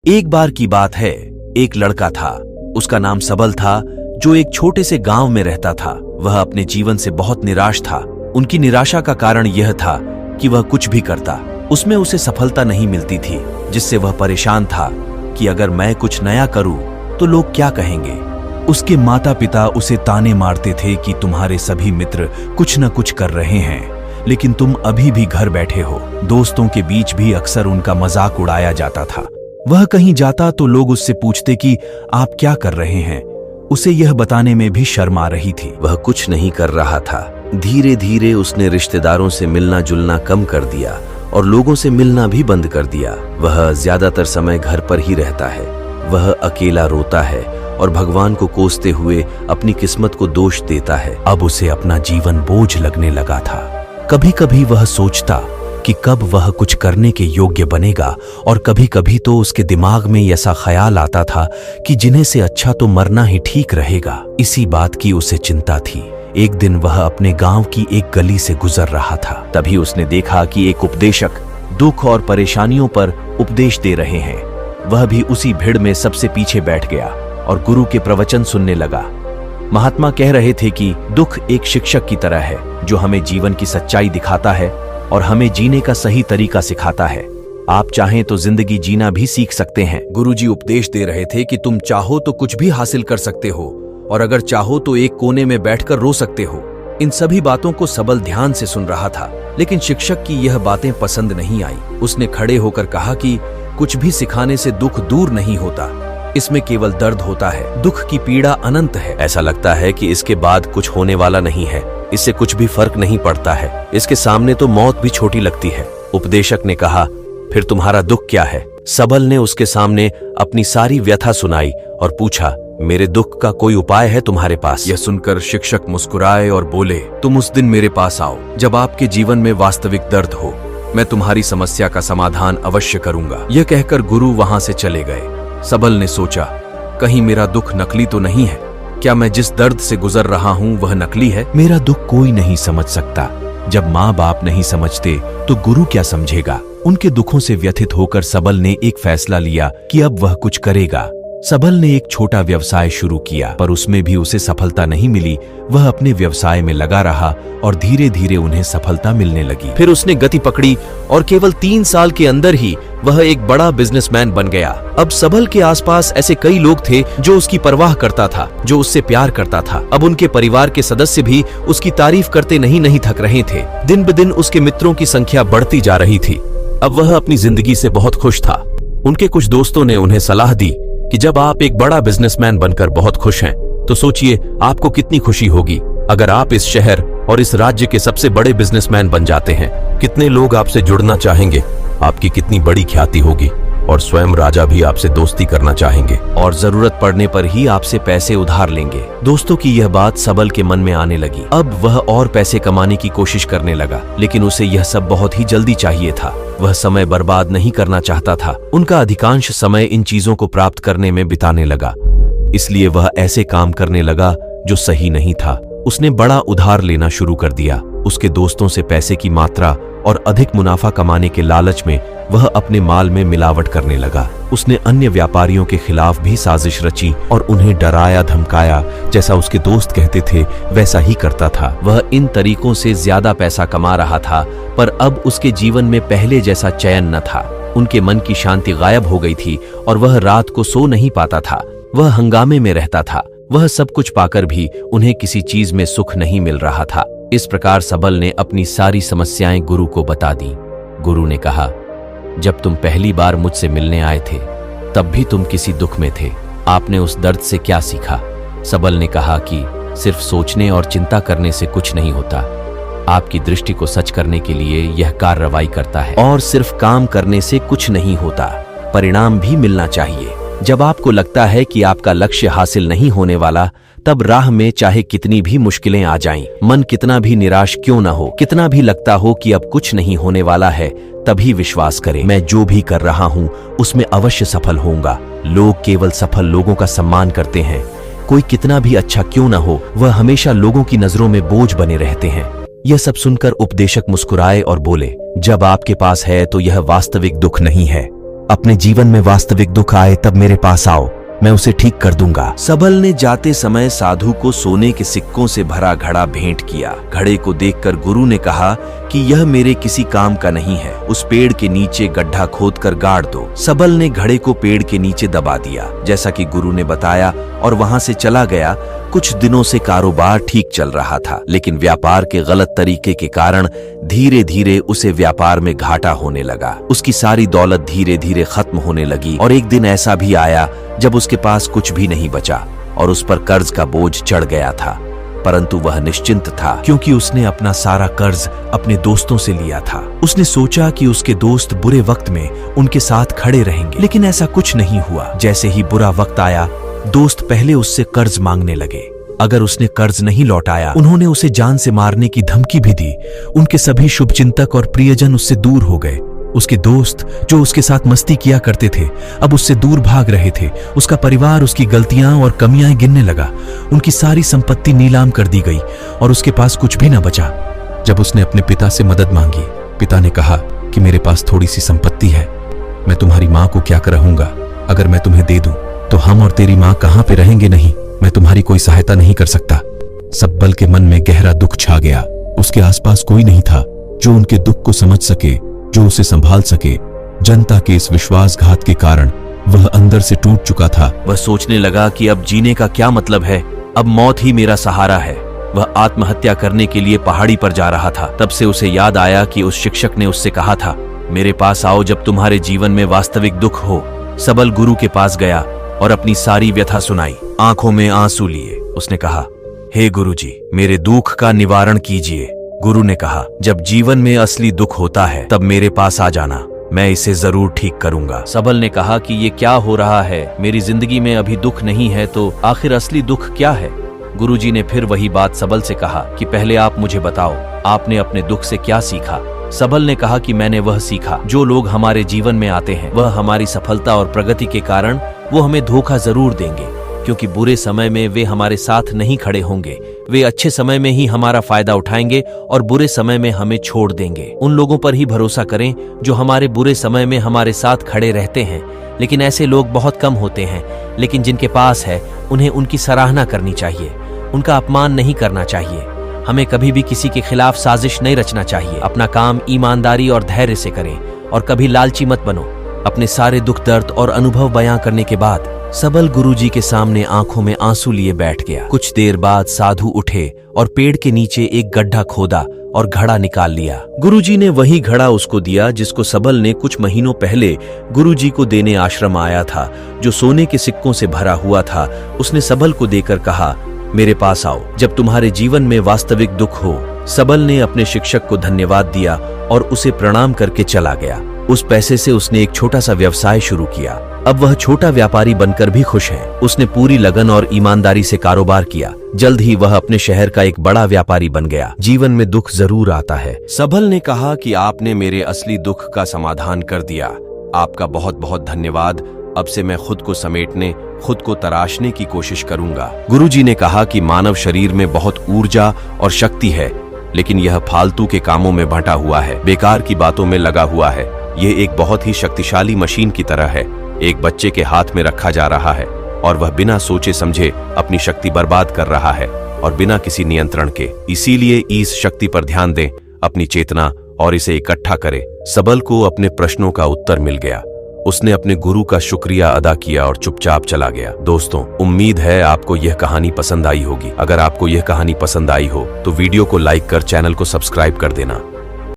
एक बार की बात है, एक लड़का था। उसका नाम सबल था, जो एक छोटे से गांव में रहता था। वह अपने जीवन से बहुत निराश था। उनकी निराशा का कारण यह था कि वह कुछ भी करता, उसमें उसे सफलता नहीं मिलती थी, जिससे वह परेशान था कि अगर मैं कुछ नया करूं तो लोग क्या कहेंगे। उसके माता पिता उसे ताने मारते थे कि तुम्हारे सभी मित्र कुछ न कुछ कर रहे हैं, लेकिन तुम अभी भी घर बैठे हो। दोस्तों के बीच भी अक्सर उनका मजाक उड़ाया जाता था। वह कहीं जाता तो लोग उससे पूछते कि आप क्या कर रहे हैं। उसे यह बताने में भी शर्म आ रही थी। वह कुछ नहीं कर रहा था। धीरे धीरे उसने रिश्तेदारों से मिलना जुलना कम कर दिया और लोगों से मिलना भी बंद कर दिया। वह ज्यादातर समय घर पर ही रहता है। वह अकेला रोता है और भगवान को कोसते हुए अपनी किस्मत को दोष देता है। अब उसे अपना जीवन बोझ लगने लगा था। कभी कभी वह सोचता कि कब वह कुछ करने के योग्य बनेगा, और कभी कभी तो उसके दिमाग में ऐसा ख्याल आता था कि जिन्हें से अच्छा तो मरना ही ठीक रहेगा। इसी बात की उसे चिंता थी। एक दिन वह अपने गांव की एक गली से गुजर रहा था। तभी उसने देखा कि एक उपदेशक दुख और परेशानियों पर उपदेश दे रहे हैं। वह भी उसी भीड़ में सबसे पीछे बैठ गया और गुरु के प्रवचन सुनने लगा। महात्मा कह रहे थे कि दुख एक शिक्षक की तरह है, जो हमें जीवन की सच्चाई दिखाता है और हमें जीने का सही तरीका सिखाता है। आप चाहें तो जिंदगी जीना भी सीख सकते हैं। गुरुजी उपदेश दे रहे थे कि तुम चाहो तो कुछ भी हासिल कर सकते हो, और अगर चाहो तो एक कोने में बैठकर रो सकते हो। इन सभी बातों को सबल ध्यान से सुन रहा था, लेकिन शिक्षक की यह बातें पसंद नहीं आई। उसने खड़े होकर कहा कि कुछ भी सिखाने से दुख दूर नहीं होता, इसमें केवल दर्द होता है। दुख की पीड़ा अनंत है। ऐसा लगता है कि इसके बाद कुछ होने वाला नहीं है, इससे कुछ भी फर्क नहीं पड़ता है। इसके सामने तो मौत भी छोटी लगती है। उपदेशक ने कहा, फिर तुम्हारा दुख क्या है? सबल ने उसके सामने अपनी सारी व्यथा सुनाई और पूछा, मेरे दुख का कोई उपाय है तुम्हारे पास? यह सुनकर शिक्षक मुस्कुराए और बोले, तुम उस दिन मेरे पास आओ जब आपके जीवन में वास्तविक दर्द हो। मैं तुम्हारी समस्या का समाधान अवश्य करूंगा। यह कहकर गुरु वहां से चले गए। सबल ने सोचा, कहीं मेरा दुख नकली तो नहीं है? क्या मैं जिस दर्द से गुजर रहा हूं वह नकली है? मेरा दुख कोई नहीं समझ सकता। जब माँ बाप नहीं समझते तो गुरु क्या समझेगा? उनके दुखों से व्यथित होकर सबल ने एक फैसला लिया कि अब वह कुछ करेगा। सबल ने एक छोटा व्यवसाय शुरू किया, पर उसमें भी उसे सफलता नहीं मिली। वह अपने व्यवसाय में लगा रहा और धीरे धीरे उन्हें सफलता मिलने लगी। फिर उसने गति पकड़ी और केवल 3 साल के अंदर ही वह एक बड़ा बिजनेसमैन बन गया। अब सबल के आसपास ऐसे कई लोग थे जो उसकी परवाह करता था, जो उससे प्यार करता था। अब उनके परिवार के सदस्य भी उसकी तारीफ करते नहीं थक रहे थे। दिन ब दिन उसके मित्रों की संख्या बढ़ती जा रही थी। अब वह अपनी जिंदगी से बहुत खुश था। उनके कुछ दोस्तों ने उन्हें सलाह दी कि जब आप एक बड़ा बिजनेसमैन बनकर बहुत खुश हैं, तो सोचिए आपको कितनी खुशी होगी अगर आप इस शहर और इस राज्य के सबसे बड़े बिजनेसमैन बन जाते हैं। कितने लोग आपसे जुड़ना चाहेंगे, आपकी कितनी बड़ी ख्याति होगी, और स्वयं राजा भी आपसे दोस्ती करना चाहेंगे और जरूरत पड़ने पर ही आपसे पैसे उधार लेंगे। दोस्तों की यह बात सबल के मन में आने लगी। अब वह और पैसे कमाने की कोशिश करने लगा, लेकिन उसे यह सब बहुत ही जल्दी चाहिए था। वह समय बर्बाद नहीं करना चाहता था। उनका अधिकांश समय इन चीजों को प्राप्त करने में बिताने लगा, इसलिए वह ऐसे काम करने लगा जो सही नहीं था। उसने बड़ा उधार लेना शुरू कर दिया। उसके दोस्तों से पैसे की मात्रा और अधिक मुनाफा कमाने के लालच में वह अपने माल में मिलावट करने लगा। उसने अन्य व्यापारियों के खिलाफ भी साजिश रची और उन्हें डराया धमकाया। जैसा उसके दोस्त कहते थे वैसा ही करता था। वह इन तरीकों से ज्यादा पैसा कमा रहा था, पर अब उसके जीवन में पहले जैसा चैन न था। उनके मन की शांति गायब हो गई थी और वह रात को सो नहीं पाता था। वह हंगामे में रहता था। वह सब कुछ पाकर भी उन्हें किसी चीज में सुख नहीं मिल रहा था। इस प्रकार सबल ने अपनी सारी समस्याएं गुरु को बता दी। गुरु ने कहा, जब तुम पहली बार मुझसे मिलने आए थे तब भी तुम किसी दुख में थे। आपने उस दर्द से क्या सीखा? सबल ने कहा कि सिर्फ सोचने और चिंता करने से कुछ नहीं होता। आपकी दृष्टि को सच करने के लिए यह कार्रवाई करता है, और सिर्फ काम करने से कुछ नहीं होता, परिणाम भी मिलना चाहिए। जब आपको लगता है कि आपका लक्ष्य हासिल नहीं होने वाला, तब राह में चाहे कितनी भी मुश्किलें आ जाएं, मन कितना भी निराश क्यों ना हो, कितना भी लगता हो कि अब कुछ नहीं होने वाला है, तभी विश्वास करें, मैं जो भी कर रहा हूं उसमें अवश्य सफल होऊंगा। लोग केवल सफल लोगों का सम्मान करते हैं। कोई कितना भी अच्छा क्यों ना हो, वह हमेशा लोगों की नजरों में बोझ बने रहते हैं। यह सब सुनकर उपदेशक मुस्कुराए और बोले, जब आपके पास है तो यह वास्तविक दुख नहीं है। अपने जीवन में वास्तविक दुख आए तब मेरे पास आओ, मैं उसे ठीक कर दूंगा। सबल ने जाते समय साधु को सोने के सिक्कों से भरा घड़ा भेंट किया। घड़े को देखकर गुरु ने कहा कि यह मेरे किसी काम का नहीं है, उस पेड़ के नीचे गड्ढा खोदकर गाड़ दो। सबल ने घड़े को पेड़ के नीचे दबा दिया, जैसा कि गुरु ने बताया, और वहां से चला गया। कुछ दिनों से कारोबार ठीक चल रहा था, लेकिन व्यापार के गलत तरीके के कारण धीरे धीरे उसे व्यापार में घाटा होने लगा। उसकी सारी दौलत धीरे धीरे खत्म होने लगी और एक दिन ऐसा भी आया जब उसके पास कुछ भी नहीं बचा और उस पर कर्ज का बोझ चढ़ गया था। परंतु वह निश्चिंत था, क्योंकि उसने अपना सारा कर्ज अपने दोस्तों से लिया था। उसने सोचा कि उसके दोस्त बुरे वक्त में उनके साथ खड़े रहेंगे, लेकिन ऐसा कुछ नहीं हुआ। जैसे ही बुरा वक्त आया, दोस्त पहले उससे कर्ज मांगने लगे। अगर उसने कर्ज नहीं लौटाया, उन्होंने उसे जान से मारने की धमकी भी दी। उनके सभी शुभचिंतक और प्रियजन उससे दूर हो गए। उसके दोस्त जो उसके साथ मस्ती किया करते थे, अब उससे दूर भाग रहे थे। उसका परिवार उसकी गलतियां और कमियां गिनने लगा। उनकी सारी संपत्ति नीलाम कर दी गई और उसके पास कुछ भी न बचा। जब उसने अपने पिता से मदद मांगी, पिता ने कहा कि मेरे पास थोड़ी सी संपत्ति है, मैं तुम्हारी माँ को क्या रहूंगा। अगर मैं तुम्हें दे दूं तो हम और तेरी माँ कहाँ पे रहेंगे। नहीं, मैं तुम्हारी कोई सहायता नहीं कर सकता। सबल के मन में गहरा दुख छा गया। उसके आसपास कोई नहीं था जो उनके दुख को समझ सके, जो उसे संभाल सके। जनता के इस विश्वासघात के कारण वह अंदर से टूट चुका था। वह सोचने लगा कि अब जीने का क्या मतलब है, अब मौत ही मेरा सहारा है। वह आत्महत्या करने के लिए पहाड़ी पर जा रहा था। तब से उसे याद आया कि उस शिक्षक ने उससे कहा था, मेरे पास आओ जब तुम्हारे जीवन में वास्तविक दुख हो। सबल गुरु के पास गया और अपनी सारी व्यथा सुनाई। आंखों में आंसू लिए उसने कहा, हे गुरुजी, मेरे दुख का निवारण कीजिए। गुरु ने कहा, जब जीवन में असली दुख होता है तब मेरे पास आ जाना, मैं इसे जरूर ठीक करूंगा। सबल ने कहा कि ये क्या हो रहा है, मेरी जिंदगी में अभी दुख नहीं है तो आखिर असली दुख क्या है। गुरुजी ने फिर वही बात सबल से कहा कि पहले आप मुझे बताओ, आपने अपने दुख से क्या सीखा। सबल ने कहा कि मैंने वह सीखा, जो लोग हमारे जीवन में आते हैं वह हमारी सफलता और प्रगति के कारण वो हमें धोखा जरूर देंगे, क्योंकि बुरे समय में वे हमारे साथ नहीं खड़े होंगे। वे अच्छे समय में ही हमारा फायदा उठाएंगे और बुरे समय में हमें छोड़ देंगे। उन लोगों पर ही भरोसा करें जो हमारे बुरे समय में हमारे साथ खड़े रहते हैं। लेकिन ऐसे लोग बहुत कम होते हैं, लेकिन जिनके पास है उन्हें उनकी सराहना करनी चाहिए, उनका अपमान नहीं करना चाहिए। हमें कभी भी किसी के खिलाफ साजिश नहीं रचना चाहिए। अपना काम ईमानदारी और धैर्य से करें और कभी लालची मत बनो। अपने सारे दुख दर्द और अनुभव बयां करने के बाद सबल गुरुजी के सामने आंखों में आंसू लिए बैठ गया। कुछ देर बाद साधु उठे और पेड़ के नीचे एक गड्ढा खोदा और घड़ा निकाल लिया। गुरुजी ने वही घड़ा उसको दिया जिसको सबल ने कुछ महीनों पहले गुरुजी को देने आश्रम आया था, जो सोने के सिक्कों से भरा हुआ था। उसने सबल को देकर कहा, मेरे पास आओ जब तुम्हारे जीवन में वास्तविक दुख हो। सबल ने अपने शिक्षक को धन्यवाद दिया और उसे प्रणाम करके चला गया। उस पैसे से उसने एक छोटा सा व्यवसाय शुरू किया। अब वह छोटा व्यापारी बनकर भी खुश है। उसने पूरी लगन और ईमानदारी से कारोबार किया। जल्द ही वह अपने शहर का एक बड़ा व्यापारी बन गया। जीवन में दुख जरूर आता है। सबल ने कहा कि आपने मेरे असली दुख का समाधान कर दिया। आपका बहुत बहुत धन्यवाद। अब से मैं खुद को समेटने, खुद को तराशने की कोशिश करूंगा। गुरुजी ने कहा कि मानव शरीर में बहुत ऊर्जा और शक्ति है, लेकिन यह फालतू के कामों में बंटा हुआ है, बेकार की बातों में लगा हुआ है। ये एक बहुत ही शक्तिशाली मशीन की तरह है। एक बच्चे के हाथ में रखा जा रहा है और वह बिना सोचे समझे अपनी शक्ति बर्बाद कर रहा है और बिना किसी नियंत्रण के। इसीलिए इस शक्ति पर ध्यान दें, अपनी चेतना, और इसे इकट्ठा करें। सबल को अपने प्रश्नों का उत्तर मिल गया। उसने अपने गुरु का शुक्रिया अदा किया और चुपचाप चला गया। दोस्तों, उम्मीद है आपको यह कहानी पसंद आई होगी। अगर आपको यह कहानी पसंद आई हो तो वीडियो को लाइक कर चैनल को सब्सक्राइब कर देना।